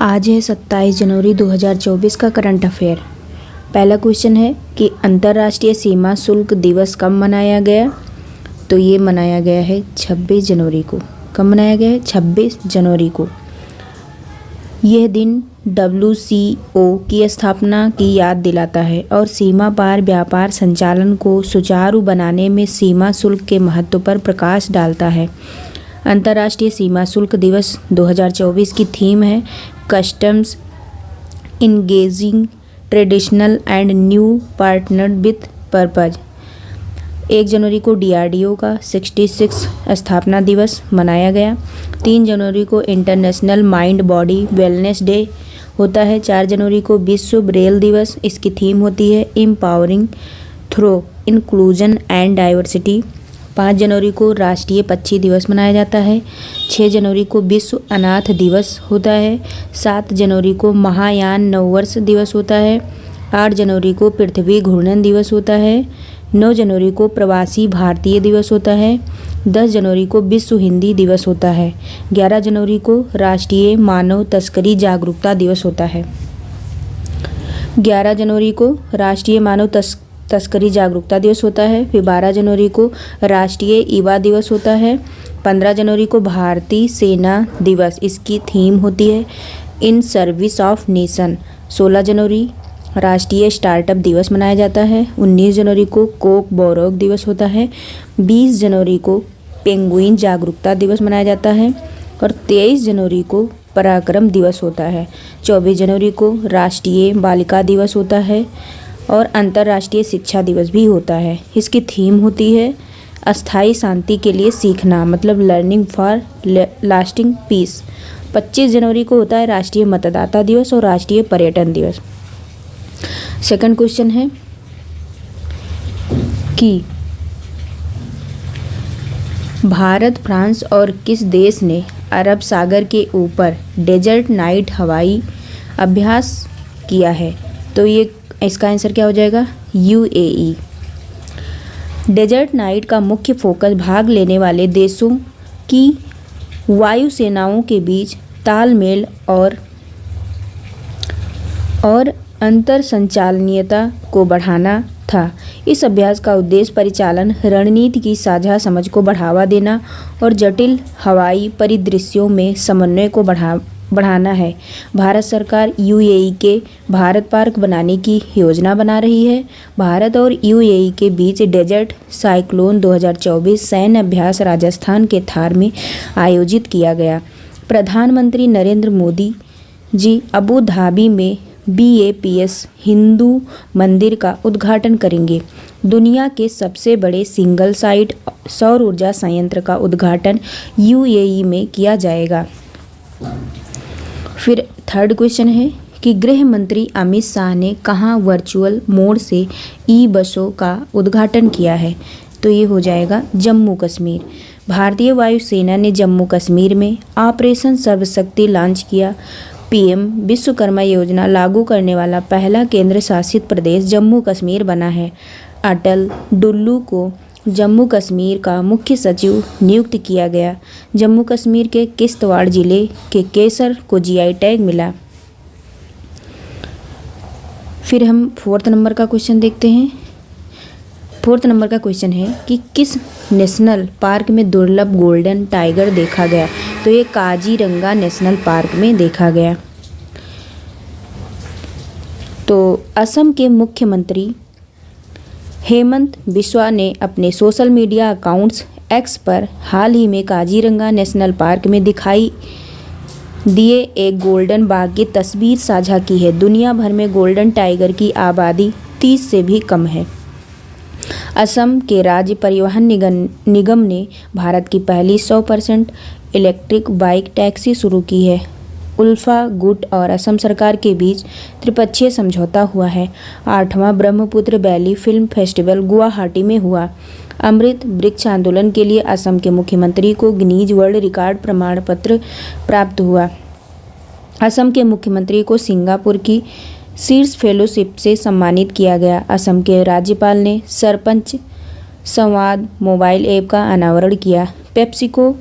आज है 27 जनवरी 2024 का करंट अफेयर। पहला क्वेश्चन है कि अंतर्राष्ट्रीय सीमा शुल्क दिवस कब मनाया गया। तो ये मनाया गया है 26 जनवरी को। कब मनाया गया है? 26 जनवरी को। यह दिन WCO की स्थापना की याद दिलाता है और सीमा पार व्यापार संचालन को सुचारू बनाने में सीमा शुल्क के महत्व पर प्रकाश डालता है। अंतर्राष्ट्रीय सीमा शुल्क दिवस 2024 की थीम है customs engaging traditional and new partner with purpose. 1 जनवरी को DRDO का 66 स्थापना दिवस मनाया गया। 3 जनवरी को international mind body wellness day होता है। 4 जनवरी को विश्व ब्रेल दिवस, इसकी थीम होती है empowering through inclusion and diversity. 5 जनवरी को राष्ट्रीय पक्षी दिवस मनाया जाता है। 6 जनवरी को विश्व अनाथ दिवस होता है। 7 जनवरी को महायान नववर्ष दिवस होता है। 8 जनवरी को पृथ्वी घूर्णन दिवस होता है। 9 जनवरी को प्रवासी भारतीय दिवस होता है। 10 जनवरी को विश्व हिंदी दिवस होता है। 11 जनवरी को राष्ट्रीय मानव तस्करी जागरूकता दिवस होता है। 11 जनवरी को राष्ट्रीय मानव तस्करी जागरूकता दिवस होता है। फिर 12 जनवरी को राष्ट्रीय युवा दिवस होता है। 15 जनवरी को भारतीय सेना दिवस, इसकी थीम होती है इन सर्विस ऑफ नेशन। 16 जनवरी राष्ट्रीय स्टार्टअप दिवस मनाया जाता है। 19 जनवरी को कोक बोरोग दिवस होता है। 20 जनवरी को पेंगुइन जागरूकता दिवस मनाया जाता है और 23 जनवरी को पराक्रम दिवस होता है। 24 जनवरी को राष्ट्रीय बालिका दिवस होता है और अंतर्राष्ट्रीय शिक्षा दिवस भी होता है। इसकी थीम होती है अस्थायी शांति के लिए सीखना, मतलब लर्निंग फॉर लास्टिंग पीस। 25 जनवरी को होता है राष्ट्रीय मतदाता दिवस और राष्ट्रीय पर्यटन दिवस। सेकंड क्वेश्चन है कि भारत, फ्रांस और किस देश ने अरब सागर के ऊपर डेजर्ट नाइट हवाई अभ्यास किया है। तो ये इसका आंसर क्या हो जाएगा? UAE। डेजर्ट नाइट का मुख्य फोकस भाग लेने वाले देशों की वायुसेनाओं के बीच तालमेल और अंतर संचालनीयता को बढ़ाना था। इस अभ्यास का उद्देश्य परिचालन रणनीति की साझा समझ को बढ़ावा देना और जटिल हवाई परिदृश्यों में समन्वय को बढ़ाना है। भारत सरकार UAE के भारत पार्क बनाने की योजना बना रही है। भारत और UAE के बीच डेजर्ट साइक्लोन 2024 सैन्य अभ्यास राजस्थान के थार में आयोजित किया गया। प्रधानमंत्री नरेंद्र मोदी जी अबू धाबी में BAPS हिंदू मंदिर का उद्घाटन करेंगे। दुनिया के सबसे बड़े सिंगल साइट सौर ऊर्जा संयंत्र का उद्घाटन UAE में किया जाएगा। फिर थर्ड क्वेश्चन है कि गृह मंत्री अमित शाह ने कहाँ वर्चुअल मोड से बसों का उद्घाटन किया है। तो ये हो जाएगा जम्मू कश्मीर। भारतीय वायुसेना ने जम्मू कश्मीर में ऑपरेशन सर्वशक्ति लॉन्च किया। PM विश्वकर्मा योजना लागू करने वाला पहला केंद्र शासित प्रदेश जम्मू कश्मीर बना है। अटल डुल्लू को जम्मू कश्मीर का मुख्य सचिव नियुक्त किया गया। जम्मू कश्मीर के किश्तवाड़ जिले के केसर को GI टैग मिला। फिर हम 4th नंबर का क्वेश्चन देखते हैं। 4th नंबर का क्वेश्चन है कि किस नेशनल पार्क में दुर्लभ गोल्डन टाइगर देखा गया। तो ये काजीरंगा नेशनल पार्क में देखा गया। तो असम के मुख्यमंत्री हेमंत बिस्वा ने अपने सोशल मीडिया अकाउंट्स X पर हाल ही में काजीरंगा नेशनल पार्क में दिखाई दिए एक गोल्डन बाघ की तस्वीर साझा की है। दुनिया भर में गोल्डन टाइगर की आबादी 30 से भी कम है। असम के राज्य परिवहन निगम ने भारत की पहली 100% इलेक्ट्रिक बाइक टैक्सी शुरू की है। उल्फा गुट और असम सरकार के बीच त्रिपक्षीय समझौता हुआ है। 8वां Brahmaputra valley film festival Guwahati में हुआ। अमृत वृक्ष आंदोलन के लिए असम के मुख्यमंत्री को गिनीज वर्ल्ड रिकॉर्ड प्रमाण पत्र प्राप्त हुआ। असम के मुख्यमंत्री को सिंगापुर की शीर्ष फेलोशिप से सम्मानित किया गया। असम के राज्यपाल ने सरपंच संवाद मोबाइल ऐप का अनावरण किया। पेप्सिको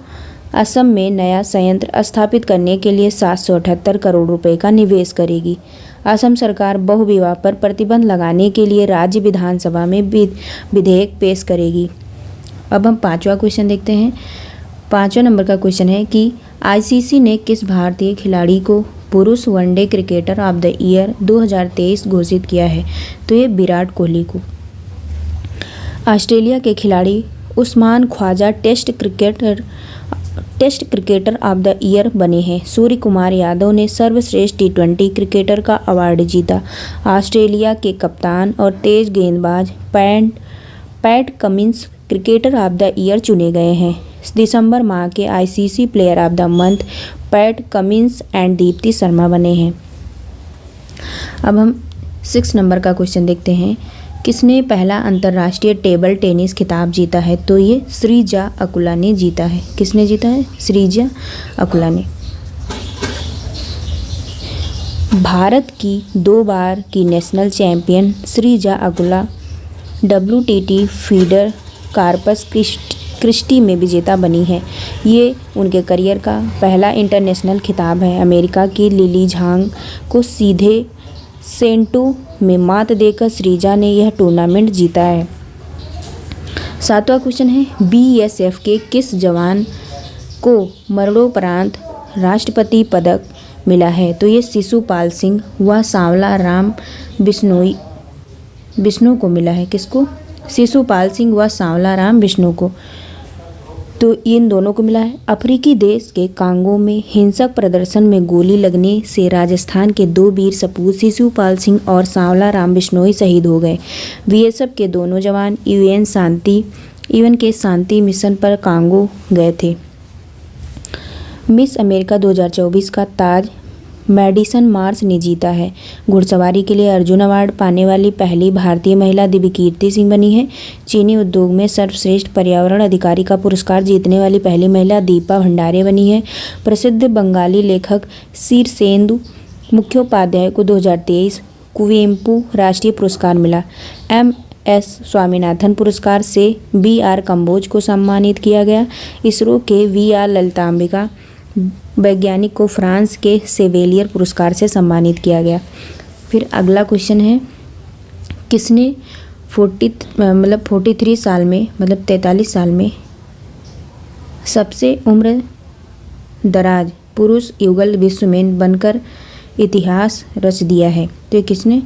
असम में नया संयंत्र स्थापित करने के लिए 778 करोड़ रुपए का निवेश करेगी। असम सरकार बहुविवाह पर प्रतिबंध लगाने के लिए राज्य विधानसभा में विधेयक पेश करेगी। अब हम 5वां क्वेश्चन देखते हैं। 5वां नंबर का क्वेश्चन है कि आईसीसी ने किस भारतीय खिलाड़ी को पुरुष one day cricketer of the year 2023 घोषित किया है? तो ये विराट कोहली को। ऑस्ट्रेलिया के खिलाड़ी Usman Khawaja Test cricketer of the year बने हैं। सूर्य कुमार यादव ने सर्वश्रेष्ठ टी20 क्रिकेटर का अवार्ड जीता। ऑस्ट्रेलिया के कप्तान और तेज गेंदबाज Pat Cummins cricketer of the year चुने गए हैं। दिसंबर माह के ICC player of the month Pat Cummins and Deepti Sharma बने हैं। अब हम 6 नंबर का क्वेश्चन देखते हैं। किसने पहला अंतर्राष्ट्रीय टेबल टेनिस खिताब जीता है? तो ये श्रीजा अकुला ने जीता है। किसने जीता है? श्रीजा अकुला ने। भारत की 2 बार की national champion Sreeja Akula WTT feeder Corpus Christi में विजेता बनी है। ये उनके करियर का पहला इंटरनेशनल खिताब है। अमेरिका की लिली झांग को सीधे सेंटो में मात देकर श्रीजा ने यह टूर्नामेंट जीता है। 7वां क्वेश्चन है BSF के किस जवान को मरणोपरांत राष्ट्रपति पदक मिला है? तो ये शिशुपाल सिंह व सांवला राम बिश्नोई को मिला है। किसको? शिशुपाल सिंह व सांवला राम बिश्नोई को। तो इन दोनों को मिला है। अफ्रीकी देश के कांगो में हिंसक प्रदर्शन में गोली लगने से राजस्थान के 2 वीर सपूत शिशुपाल सिंह और सांवला राम बिश्नोई शहीद हो गए। बीएसएफ के दोनों जवान यूएन के शांति मिशन पर कांगो गए थे। मिस अमेरिका 2024 का ताज मैडिसन मार्स ने जीता है। घुड़सवारी के लिए अर्जुन अवार्ड पाने वाली पहली भारतीय महिला दिव्यकीर्ति सिंह बनी है। चीनी उद्योग में सर्वश्रेष्ठ पर्यावरण अधिकारी का पुरस्कार जीतने वाली पहली महिला दीपा भंडारे बनी है। प्रसिद्ध बंगाली लेखक शीर्षेंदु मुखोपाध्याय को 2023 कुवेम्पु राष्ट्रीय पुरस्कार मिला। MS स्वामीनाथन पुरस्कार से BR कंबोज को सम्मानित किया गया। इसरो के VR ललितांबिका वैज्ञानिक को फ्रांस के सेवेलियर पुरस्कार से सम्मानित किया गया। फिर अगला क्वेश्चन है किसने 43 साल में 43 साल में सबसे उम्र दराज पुरुष युगल विश्व में बनकर इतिहास रच दिया है? तो ये किसने?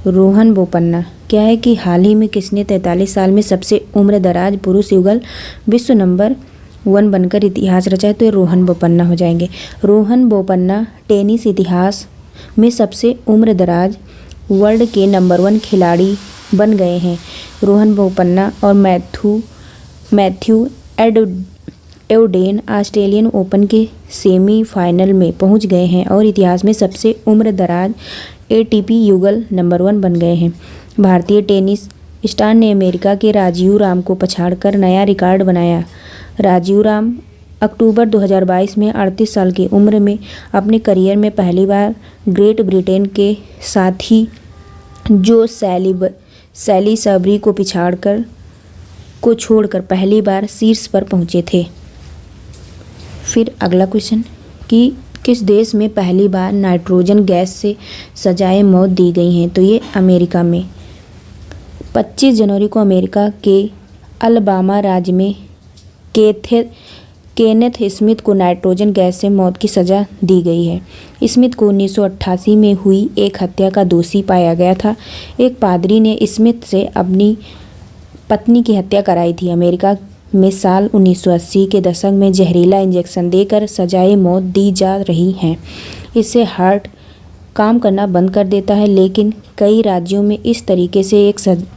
रोहन बोपन्ना। क्या है कि हाल ही में किसने 43 साल में सबसे उम्र दराज पुरुष युगल विश्व नंबर 1 बनकर इतिहास रचा है? तो ये रोहन बोपन्ना हो जाएंगे। रोहन बोपन्ना टेनिस इतिहास में सबसे उम्र दराज वर्ल्ड के नंबर 1 खिलाड़ी बन गए हैं। रोहन बोपन्ना और मैथ्यू एवडेन ऑस्ट्रेलियन ओपन के सेमीफाइनल में पहुंच गए हैं और इतिहास में सबसे उम्र दराज ATP युगल नंबर 1 बन गए हैं। भारतीय टेनिस स्टार ने अमेरिका के राजीव राम को पछाड़कर नया रिकॉर्ड बनाया। राजीव राम अक्टूबर 2022 में 38 साल की उम्र में अपने करियर में पहली बार ग्रेट ब्रिटेन के साथी जो सैली सबरी को छोड़कर पहली बार शीर्ष पर पहुंचे थे। फिर अगला क्वेश्चन कि किस देश में पहली बार नाइट्रोजन गैस से सजाए मौत दी गई हैं? तो ये अमेरिका में। 25 जनवरी को अमेरिका के अलबामा राज्य में केनेथ स्मिथ को नाइट्रोजन गैस से मौत की सज़ा दी गई है। स्मिथ को 1988 में हुई एक हत्या का दोषी पाया गया था। एक पादरी ने स्मिथ से अपनी पत्नी की हत्या कराई थी। अमेरिका में साल 1980 के दशक में जहरीला इंजेक्शन देकर सजाए मौत दी जा रही हैं। इससे हार्ट काम करना बंद कर देता है, लेकिन कई राज्यों में इस तरीके से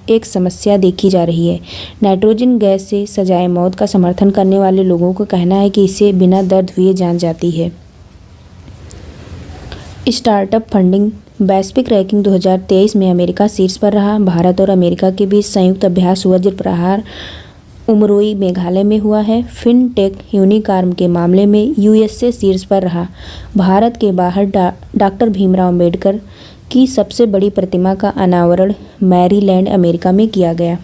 एक समस्या देखी जा रही है। नाइट्रोजन गैस से सजाए मौत का समर्थन करने वाले लोगों का कहना है कि इससे बिना दर्द हुए जान जाती है। स्टार्टअप फंडिंग वैश्विक रैंकिंग 2023 में अमेरिका शीर्ष पर रहा। भारत और अमेरिका के बीच संयुक्त अभ्यास वज्र प्रहार उमरोई मेघालय में हुआ है। फिनटेक यूनिकॉर्न के मामले में USA शीर्ष पर रहा। भारत के बाहर डॉक्टर भीमराव अंबेडकर की सबसे बड़ी प्रतिमा का अनावरण मैरीलैंड अमेरिका में किया गया।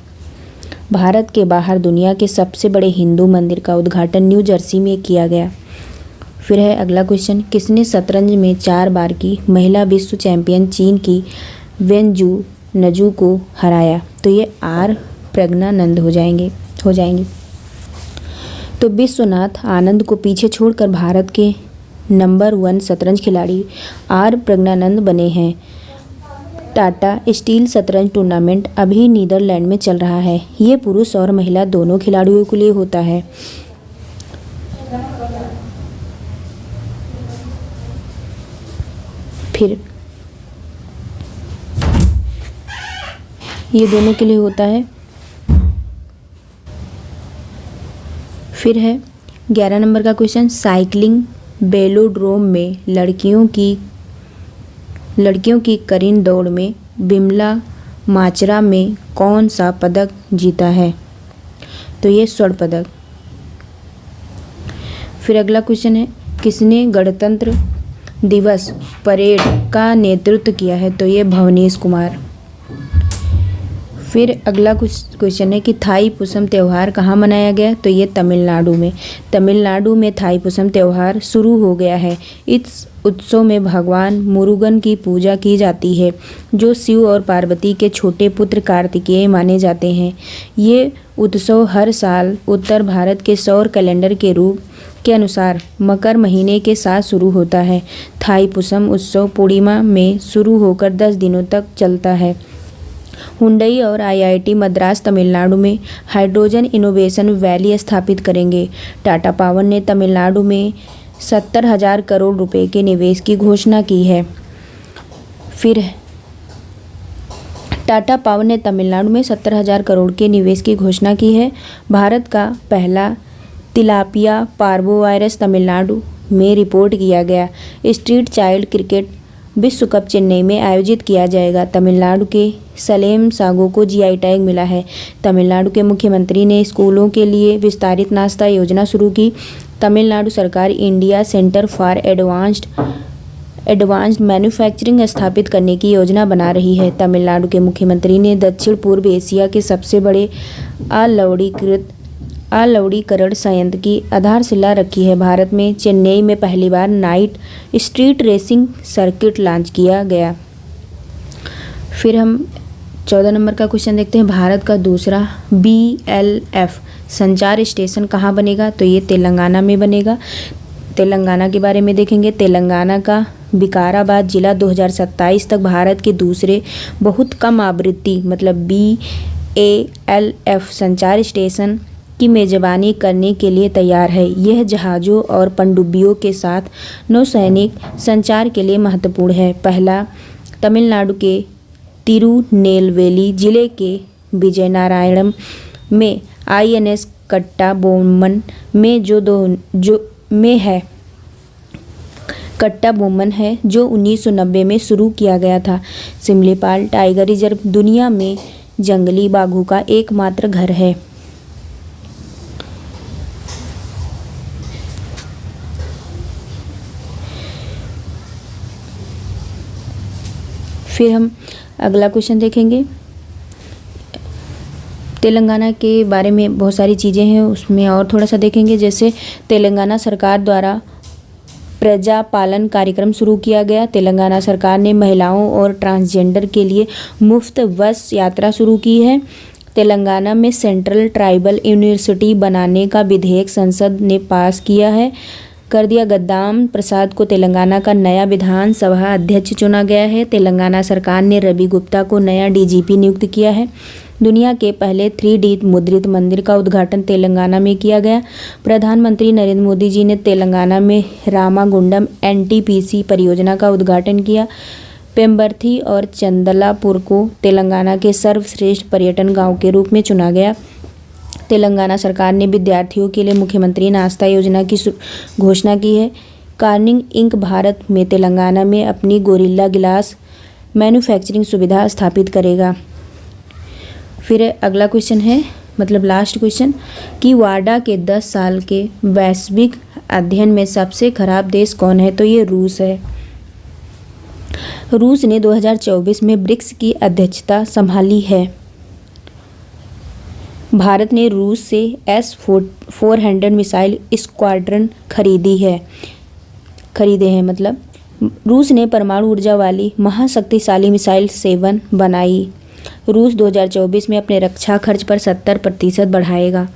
भारत के बाहर दुनिया के सबसे बड़े हिंदू मंदिर का उद्घाटन न्यू जर्सी में किया गया। फिर है अगला क्वेश्चन, किसने शतरंज में 4 बार की महिला विश्व चैंपियन चीन की वेन नजू को हराया? तो ये आर प्रज्ञानंद हो जाएंगी। तो विश्वनाथ आनंद को पीछे छोड़कर भारत के नंबर 1 शतरंज खिलाड़ी आर प्रज्ञानंद बने हैं। टाटा स्टील शतरंज टूर्नामेंट अभी नीदरलैंड में चल रहा है। ये पुरुष और महिला दोनों खिलाड़ियों के लिए होता है। फिर ये दोनों के लिए होता है। फिर है 11 नंबर का क्वेश्चन, साइकिलिंग वेलोड्रोम में लड़कियों की करीन दौड़ में बिमला माचरा में कौन सा पदक जीता है? तो ये स्वर्ण पदक। फिर अगला क्वेश्चन है, किसने गणतंत्र दिवस परेड का नेतृत्व किया है? तो ये भवनेश कुमार। फिर अगला क्वेश्चन है कि थाई पुसम त्यौहार कहाँ मनाया गया? तो ये तमिलनाडु में। तमिलनाडु में थाई पुसम त्यौहार शुरू हो गया है। इस उत्सव में भगवान मुरुगन की पूजा की जाती है, जो शिव और पार्वती के छोटे पुत्र कार्तिकेय माने जाते हैं। ये उत्सव हर साल उत्तर भारत के सौर कैलेंडर के रूप के अनुसार मकर महीने के साथ शुरू होता है। थाई पुसम उत्सव पूर्णिमा में शुरू होकर 10 दिनों तक चलता है। हुंडई और आईआईटी मद्रास तमिलनाडु में हाइड्रोजन इनोवेशन वैली स्थापित करेंगे। टाटा पावर ने तमिलनाडु में 70,000 करोड़ रुपए के निवेश की घोषणा की है। फिर टाटा पावर ने तमिलनाडु में 70,000 करोड़ के निवेश की घोषणा की है। भारत का पहला तिलापिया पार्वोवायरस तमिलनाडु में रिपोर्ट किया गया। स्ट्रीट चाइल्ड क्रिकेट विश्व कप चेन्नई में आयोजित किया जाएगा। तमिलनाडु के सलेम सागो को जीआई टैग मिला है। तमिलनाडु के मुख्यमंत्री ने स्कूलों के लिए विस्तारित नाश्ता योजना शुरू की। तमिलनाडु सरकार India centre for advanced manufacturing स्थापित करने की योजना बना रही है। तमिलनाडु के मुख्यमंत्री ने दक्षिण पूर्व एशिया के सबसे बड़े अलवड़ीकरण संयंत्र की आधारशिला रखी है। भारत में चेन्नई में पहली बार night street racing circuit launch किया गया। फिर हम 14 नंबर का क्वेश्चन देखते हैं, भारत का दूसरा BLF संचार स्टेशन कहाँ बनेगा? तो ये तेलंगाना में बनेगा। तेलंगाना के बारे में देखेंगे। तेलंगाना का विकाराबाद जिला 2027 तक भारत के दूसरे बहुत कम आवृत्ति मतलब BALF संचार स्टेशन की मेजबानी करने के लिए तैयार है। यह जहाज़ों और पनडुब्बियों के साथ नौसैनिक संचार के लिए महत्वपूर्ण है। पहला तमिलनाडु के तिरुनेलवेली जिले के विजयनारायणम में INS कट्टाबोम्मन है जो 1990 में शुरू किया गया था। सिमलीपाल टाइगर रिजर्व दुनिया में जंगली बाघों का एकमात्र घर है। फिर हम अगला क्वेश्चन देखेंगे। तेलंगाना के बारे में बहुत सारी चीज़ें हैं, उसमें और थोड़ा सा देखेंगे। जैसे तेलंगाना सरकार द्वारा प्रजा पालन कार्यक्रम शुरू किया गया। तेलंगाना सरकार ने महिलाओं और ट्रांसजेंडर के लिए मुफ्त बस यात्रा शुरू की है। तेलंगाना में सेंट्रल ट्राइबल यूनिवर्सिटी बनाने का विधेयक संसद ने पास किया है कर दिया। गद्दाम प्रसाद को तेलंगाना का नया विधानसभा अध्यक्ष चुना गया है। तेलंगाना सरकार ने रवि गुप्ता को नया DGP नियुक्त किया है। दुनिया के पहले 3D मुद्रित मंदिर का उद्घाटन तेलंगाना में किया गया। प्रधानमंत्री नरेंद्र मोदी जी ने तेलंगाना में रामागुंडम NTPC परियोजना का उद्घाटन किया। पेम्बर्थी और चंदलापुर को तेलंगाना के सर्वश्रेष्ठ पर्यटन गाँव के रूप में चुना गया। तेलंगाना सरकार ने विद्यार्थियों के लिए मुख्यमंत्री नाश्ता योजना की घोषणा की है। कार्निंग इंक भारत में तेलंगाना में अपनी गोरिल्ला गिलास मैन्युफैक्चरिंग सुविधा स्थापित करेगा। फिर अगला क्वेश्चन है मतलब लास्ट क्वेश्चन कि वाडा के 10 साल के वैश्विक अध्ययन में सबसे खराब देश कौन है? तो ये रूस है। रूस ने 2024 में ब्रिक्स की अध्यक्षता संभाली है। भारत ने रूस से S-400 मिसाइल स्क्वाड्रन खरीदे हैं। मतलब रूस ने परमाणु ऊर्जा वाली महाशक्तिशाली मिसाइल 7 बनाई। रूस 2024 में अपने रक्षा खर्च पर 70% बढ़ाएगा।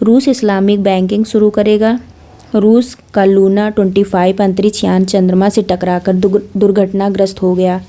रूस इस्लामिक बैंकिंग शुरू करेगा। रूस का लूना 25 अंतरिक्ष यान चंद्रमा से टकराकर दुर्घटनाग्रस्त हो गया।